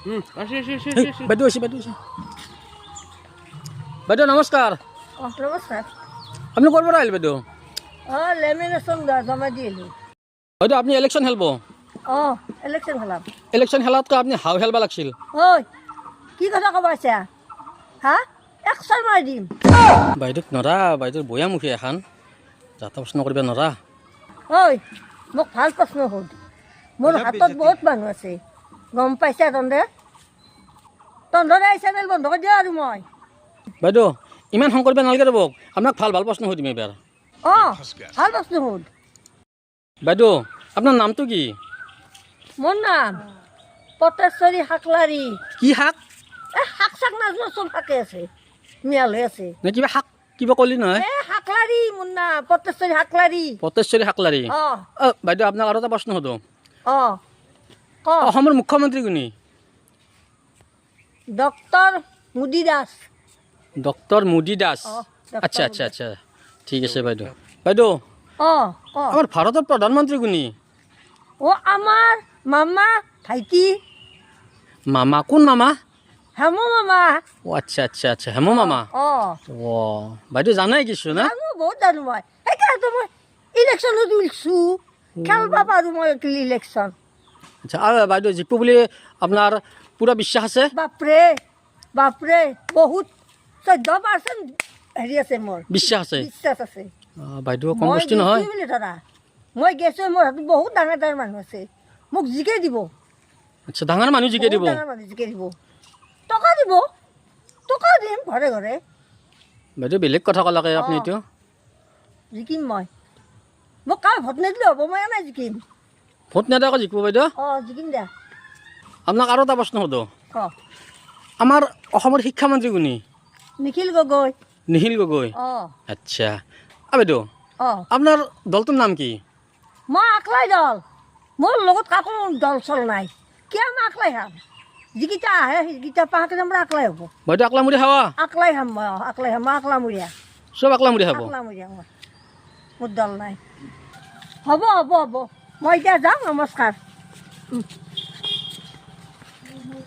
বাইদেউ আছে বাইদেউ নমস্কাৰ নমস্কাৰ আপুনি ক'ৰ পৰা আহিল বাইদেউ লেমিনেশ্যন জমা দিলোঁ বাইদেউ আপুনি ইলেকশ্যন খেলিব ইলেকশ্যন খেলাম ইলেকশ্যন খেলাতকৈ আপুনি হাও খেলিব লাগিছিল ঐ কি কথা ক'ব আছে হা একশন মাৰি দিম বাইদেউক নৰা বাইদেউৰ বয়ামুখী এখন যাতা প্ৰশ্ন কৰিব নৰা ঐ মোক ভাল প্ৰশ্ন সোধ মোৰ হাতত বহুত মানুহ আছে গম পাইছা তন্ধৰে এই চেনেল বন্ধ কৰি দিয়া আৰু মই বাইদেউ ইমান খং কৰিব নালাগে ৰ'বক আপোনাক ভাল ভাল প্ৰশ্ন সুধিম এইবাৰ ভাল প্ৰশ্ন সোধ বাইদেউ আপোনাৰ নামটো কি মোৰ নাম পটেশ্বৰী শাকলাৰী কি শাক শাক চাক নাজানো চব শাকে আছে মিয়াল হৈ আছে নে কিবা শাক কিবা ক'লি নহয় শাকলাৰী মোৰ নাম পটেশ্বৰী শাকলাৰী পটেশ্বৰী শাকলাৰী বাইদেউ আপোনাক আৰু এটা প্ৰশ্ন সোধোঁ ক অসমৰ মুখ্যমন্ত্ৰী কোনি ডক্টৰ মোদী দাস ডক্টৰ মোদী দাস আচ্ছা আচ্ছা আচ্ছা ঠিক আছে বাইদেউ বাইদেউ আমাৰ ভাৰতৰ প্ৰধানমন্ত্ৰী কোনি আমাৰ মামা ভাইটি মামা কোন মামা হেমু মামা আচ্ছা আচ্ছা আচ্ছা হেমু মামা বাইদেউ জানাই কিছু না বহুত জানো মই সেইকাৰণে মই ইলেকশ্যনত উঠিছোঁ খেলিব পাৰোঁ মই ইলেকশ্যন আচ্ছা আৰু বাইদেউ জিকো বুলি আপোনাৰ পুৰা বিশ্বাস আছে বাপৰে বাপৰে বহুত 14% হেৰি আছে মোৰ বিশ্বাস আছে বাইদেউ কম বস্তু নহয় বুলি ধৰা মই গেছোঁ মোৰ হাতত বহুত ডাঙৰ ডাঙৰ মানুহ আছে মোক জিকাই দিব আচ্ছা ডাঙৰ মানুহ জিকাই দিব টকা দিব টকা দিম ঘৰে ঘৰে বাইদেউ বেলেগ কথা ক'লাকে আপুনি এইটো জিকিম মই মোক কাৰো ভোট নিদিলে হ'ব মই এনেই জিকিম ভোট নিদিয়াকৈ জিকিব বাইদেউ জিকিম দিয়া আপোনাক আৰু এটা প্ৰশ্ন সোধোঁ ক আমাৰ অসমৰ শিক্ষামন্ত্ৰী কোনি নিখিল গগৈ নিখিল গগৈ আচ্ছা বাইদেউ আপোনাৰ দলটোৰ নাম কি মই আকলাই দল মোৰ লগত কাকো দল চল নাই কিয় মই আকলাই খাম যিকেইটা আহে সেইকেইটা পাহাকে আমাৰ আকলাই হ'ব বাইদেউ আকলামুৰি খাৱা আকলাই খাম মই আকলাই খাম মই আকলামুৰীয়া চব আকলামুৰি খাব আকলামুৰীয়া মই মোৰ দল নাই হ'ব হ'ব হ'ব মই এতিয়া যাওঁ নমস্কাৰ